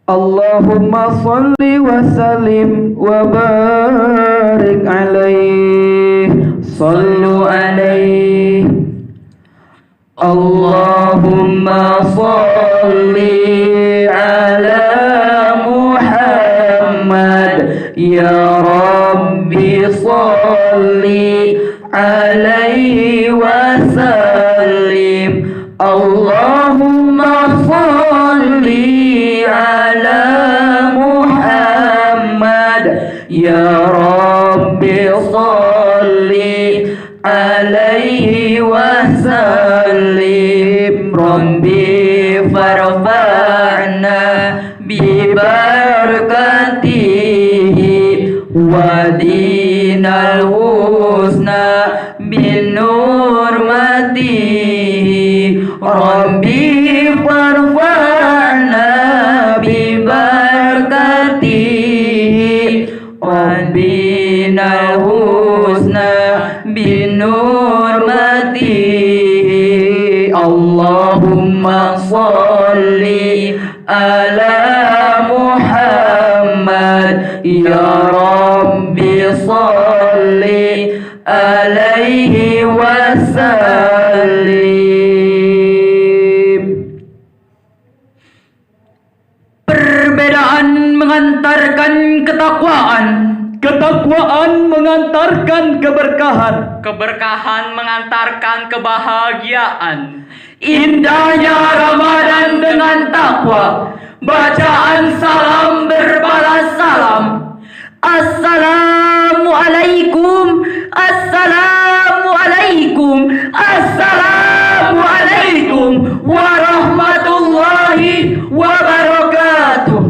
Allahumma salli wa sallim wa barik alaihi. Sallu alaihi. Allahumma salli ala Muhammad. Ya Rabbi salli alaihi wa sallim. Allahumma salli ala Muhammad. Ya Rabbi salli alaihi wa sallim. Rabbi farfa'na bi barakatihi wa dinal husna bin nurmatihi. Rabbi farfa'na bi barakatihi wa dinal husna bin nurmatihi. Allahumma salli ala Muhammad. Ya Rabbi salli alaihi wa sallim. Perbedaan mengantarkan ketakwaan. Ketakwaan mengantarkan keberkahan. Keberkahan mengantarkan kebahagiaan. Indahnya Ramadan dengan takwa. Bacaan salam berbalas salam. Assalamualaikum. Assalamualaikum. Assalamualaikum warahmatullahi wabarakatuh.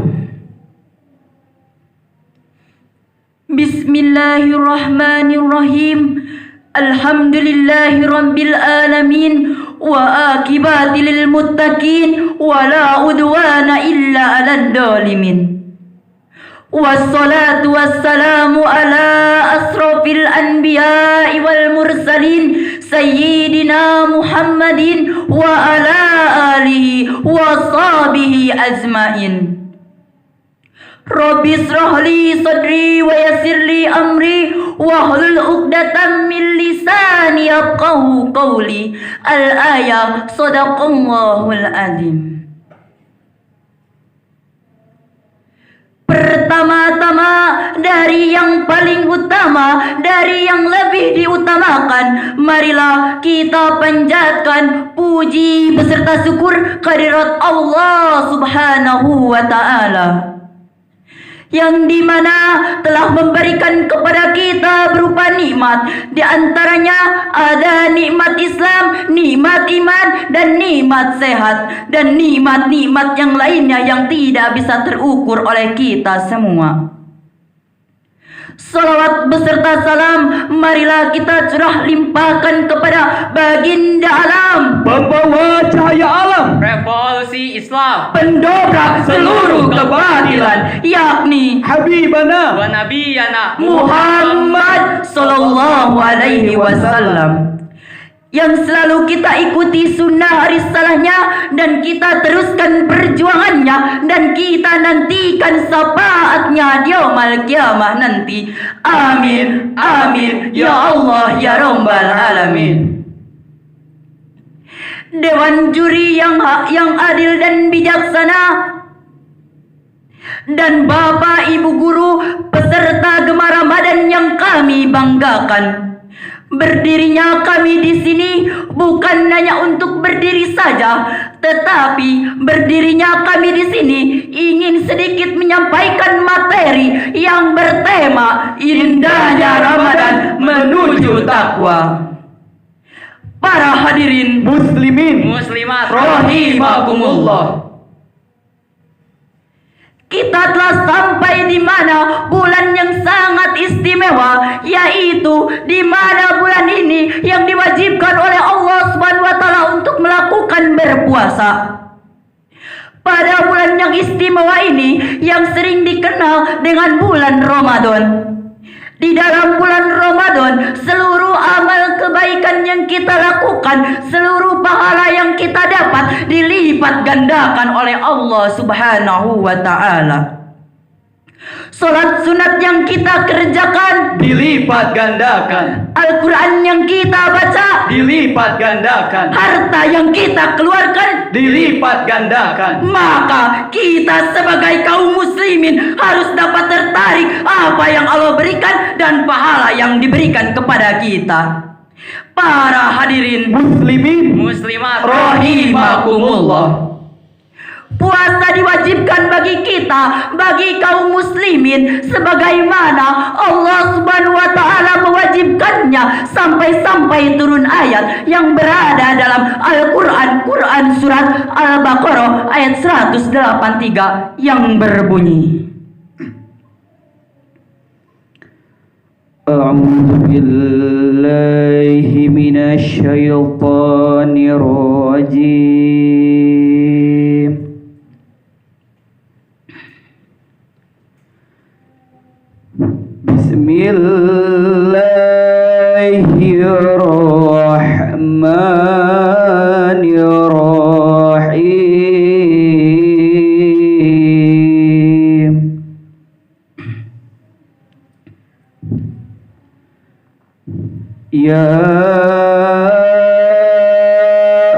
Bismillahirrahmanirrahim. Alhamdulillahi rabbil alamin. Wa akibati lil muttaqin. Wa la udwana illa alal zalimin. Wassalatu wassalamu ala asrafil anbiya'i wal mursalin Sayyidina Muhammadin wa ala alihi wa sahbihi azmain. Rabbi israh li sadri wa yassir li amri wahlul 'uqdatam min lisani yafqahu qawli. Al-ayah. Shadaqallahul azim. Pertama-tama, dari yang paling utama, dari yang lebih diutamakan, marilah kita panjatkan puji beserta syukur kehadirat Allah Subhanahu wa ta'ala, yang dimana telah memberikan kepada kita berupa nikmat. Di antaranya ada nikmat Islam, nikmat iman, dan nikmat sehat, dan nikmat-nikmat yang lainnya yang tidak bisa terukur oleh kita semua. Salawat beserta salam marilah kita curah limpahkan kepada baginda alam, pembawa cahaya alam, revolusi Islam, pendobrak seluruh kebatilan, yakni Habibana wa nabiyana Muhammad sallallahu alaihi wasallam, yang selalu kita ikuti sunnah risalahnya dan kita teruskan perjuangannya dan kita nantikan syafaatnya di yaumul qiyamah nanti. Amin, amin, ya Allah, ya Rabbal alamin. Dewan juri yang adil dan bijaksana, dan Bapak Ibu guru peserta Gemar Ramadan yang kami banggakan. Berdirinya kami di sini bukan hanya untuk berdiri saja, tetapi berdirinya kami di sini ingin sedikit menyampaikan materi yang bertema indahnya Ramadan menuju takwa. Para hadirin muslimin muslimat rahimakumullah, kita telah sampai di mana bulan yang sangat istimewa, yaitu di mana bulan ini yang diwajibkan oleh Allah Subhanahu wa taala untuk melakukan berpuasa. Pada bulan yang istimewa ini yang sering dikenal dengan bulan Ramadan. Di dalam bulan Ramadan seluruh amal kebaikan yang kita lakukan, seluruh pahala yang kita dapat dilipat gandakan oleh Allah Subhanahu wa ta'ala. Salat sunat yang kita kerjakan dilipat gandakan, Al-Quran yang kita baca, dilipat gandakan, harta yang kita keluarkan, dilipat gandakan. maka kita sebagai kaum muslimin harus dapat tertarik apa yang Allah berikan dan pahala yang diberikan kepada kita. Para hadirin Muslimin Muslimat. rahimakumullah. puasa diwajibkan bagi kita, bagi kaum muslimin, sebagaimana Allah Subhanahu wa ta'ala mewajibkannya sampai turun ayat yang berada dalam Al-Quran, Quran surat Al-Baqarah ayat 183 yang berbunyi, A'udzu billahi minasy syaithanir rajim. Bismillahirrahmanirrahim. Ya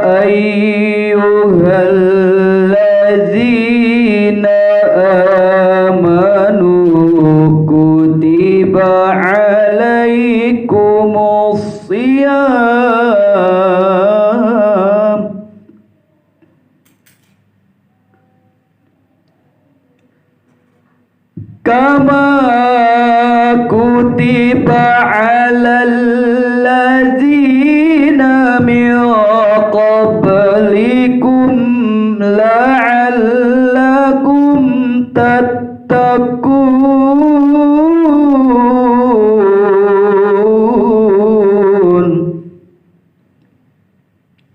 ayyuhallazina amanu kutiba alaikumus shiyam kama kutiba alal ladzina min qablikum la'allakum tattaqun.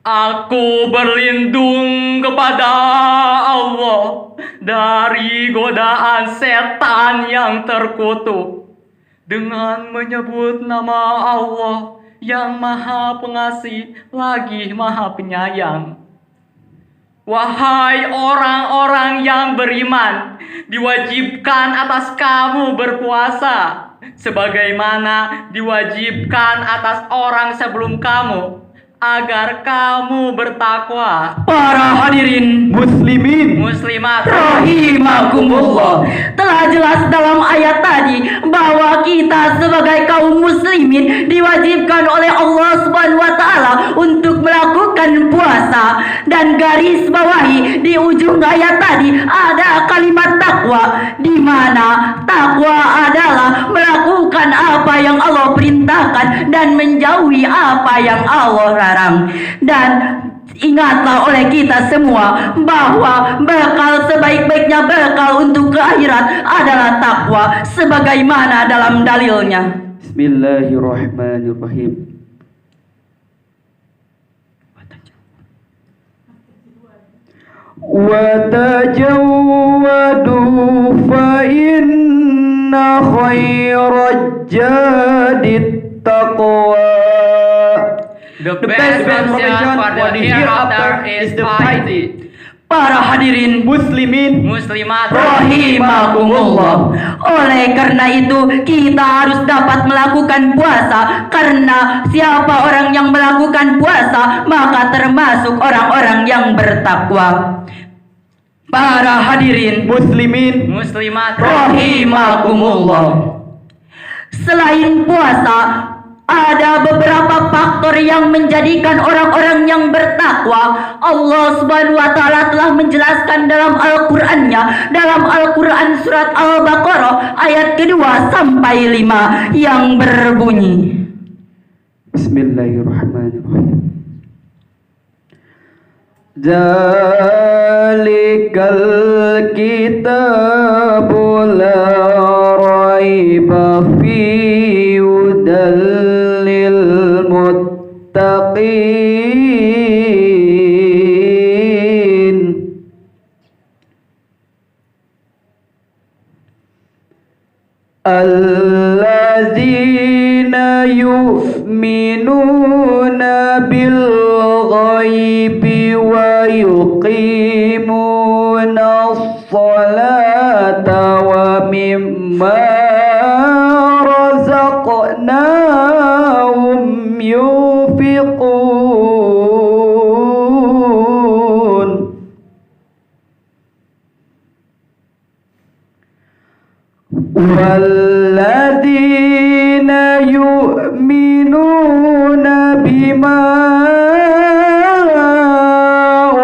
Aku berlindung kepada Allah dari godaan setan yang terkutuk dengan menyebut nama Allah yang Maha Pengasih lagi Maha Penyayang. Wahai orang-orang yang beriman, diwajibkan atas kamu berpuasa sebagaimana diwajibkan atas orang sebelum kamu, agar kamu bertakwa. para hadirin Muslimin Muslimat rahimakumullah, telah jelas dalam ayat tadi bahwa kita sebagai kaum muslimin diwajibkan oleh Allah Subhanahu wa ta'ala untuk melakukan puasa, dan garis bawahi di ujung ayat tadi ada kalimat takwa, di mana takwa adalah melakukan apa yang Allah perintahkan dan menjauhi apa yang Allah larang. Dan ingatlah oleh kita semua bahwa bekal sebaik-baiknya bekal untuk ke akhirat adalah takwa sebagaimana dalam dalilnya. Bismillahirrahmanirrahim. Wa tajawwadu fa inna khairaj jadit taqwa. The best provision for the hereafter is the piety. Para hadirin Muslimin Muslimat rahimakumullah, oleh karena itu kita harus dapat melakukan puasa, karena siapa orang yang melakukan puasa maka termasuk orang-orang yang bertakwa. Para hadirin Muslimin Muslimat rahimakumullah, selain puasa ada beberapa faktor yang menjadikan orang-orang yang bertakwa. Allah Subhanahu wa ta'ala telah menjelaskan dalam Al-Qur'annya, dalam Al-Quran surat Al-Baqarah ayat kedua sampai 5 yang berbunyi, Bismillahirrahmanirrahim. Zalikal kitabu la raiba fihi hudal lil muttaqin. Alladzina يؤمنون بالغيب ويقيمون الصلاة ومما رزقناهم ينفقون والذين يؤمنون بما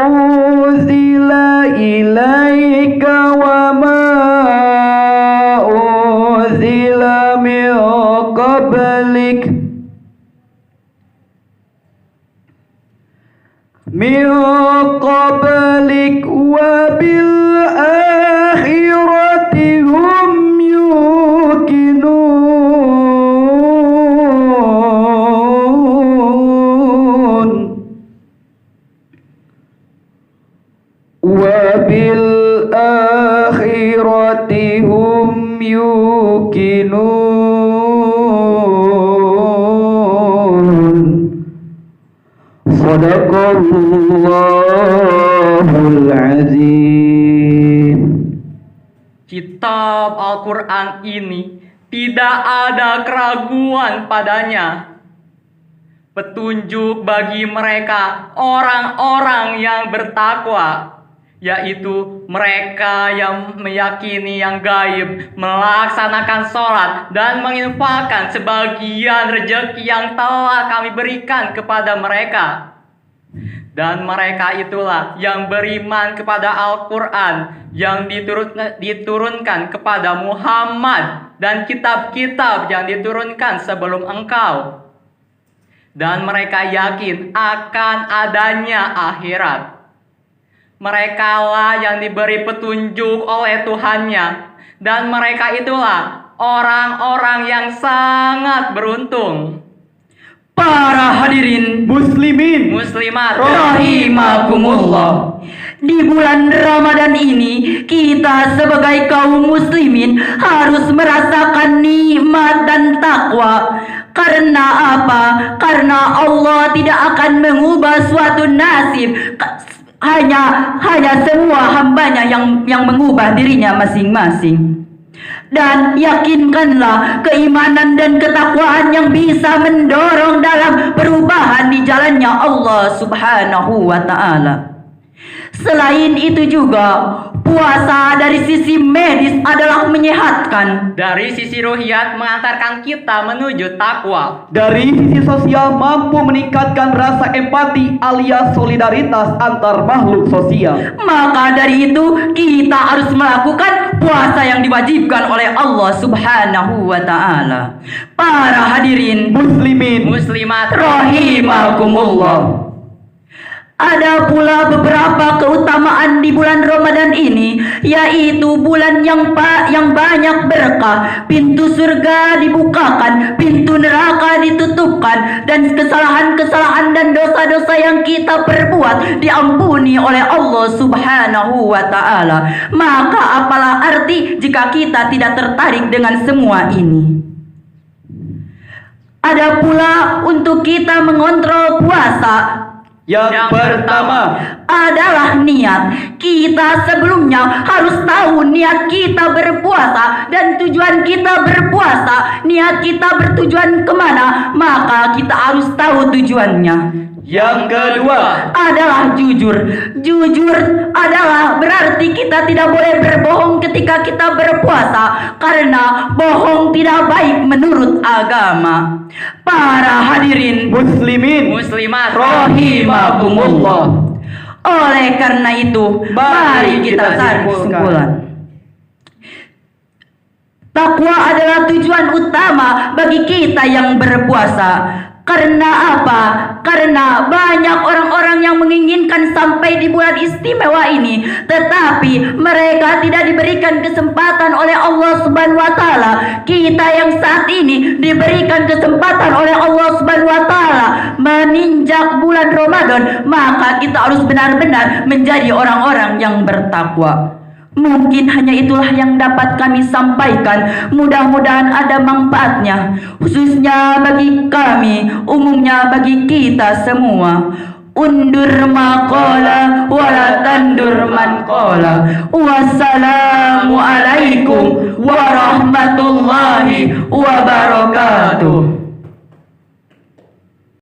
أنزل إليك وما أنزل من قبلك وبالآخرة هم يوقنون وبالآخرة هم يوقنون صدق الله العظيم. Kitab Al-Quran ini tidak ada keraguan padanya. Petunjuk bagi mereka orang-orang yang bertakwa, yaitu mereka yang meyakini yang gaib, melaksanakan sholat, dan menginfakkan sebagian rezeki yang telah kami berikan kepada mereka. Dan mereka itulah yang beriman kepada Al-Quran yang diturunkan kepada Muhammad dan kitab-kitab yang diturunkan sebelum engkau. Dan mereka yakin akan adanya akhirat. Merekalah yang diberi petunjuk oleh Tuhannya, dan mereka itulah orang-orang yang sangat beruntung. Para hadirin Muslimin, Muslimat rahimakumullah, di bulan Ramadan ini kita sebagai kaum muslimin harus merasakan nikmat dan takwa. Karena apa? Karena Allah tidak akan mengubah suatu nasib, hanya semua hambanya yang mengubah dirinya masing-masing. Dan yakinkanlah keimanan dan ketakwaan yang bisa mendorong dalam perubahan di jalannya Allah Subhanahu wa ta'ala. Selain itu juga, puasa dari sisi medis adalah menyehatkan. dari sisi ruhiyat mengantarkan kita menuju takwa. dari sisi sosial mampu meningkatkan rasa empati alias solidaritas antar makhluk sosial. Maka dari itu kita harus melakukan puasa yang diwajibkan oleh Allah Subhanahu wa ta'ala. Para hadirin Muslimin, Muslimat rahimakumullah, ada pula beberapa keutamaan di bulan Ramadan ini, yaitu bulan yang banyak berkah. Pintu surga dibukakan, pintu neraka ditutupkan, dan kesalahan-kesalahan dan dosa-dosa yang kita perbuat diampuni oleh Allah Subhanahu wa ta'ala. Maka apalah arti jika kita tidak tertarik dengan semua ini? Ada pula untuk kita mengontrol puasa. yang pertama Adalah niat. Kita sebelumnya harus tahu niat kita berpuasa dan tujuan kita berpuasa. Niat kita bertujuan kemana, maka kita harus tahu tujuannya. yang kedua Adalah jujur. Jujur adalah berarti kita tidak boleh berbohong ketika kita berpuasa, karena bohong tidak baik menurut agama. Para hadirin Muslimin, Muslimat rahimakumullah, oleh karena itu mari kita tarik kesimpulan. Takwa adalah tujuan utama bagi kita yang berpuasa. Karena apa? Karena banyak orang-orang yang menginginkan sampai di bulan istimewa ini, tetapi mereka tidak diberikan kesempatan oleh Allah Subhanahu wa ta'ala. Kita yang saat ini diberikan kesempatan oleh Allah Subhanahu wa ta'ala meninjak bulan Ramadan, maka kita harus benar-benar menjadi orang-orang yang bertakwa. Mungkin hanya itulah yang dapat kami sampaikan. Mudah-mudahan ada manfaatnya, khususnya bagi kami, umumnya bagi kita semua. Undur maqala wala tandur man qala. Wassalamualaikum warahmatullahi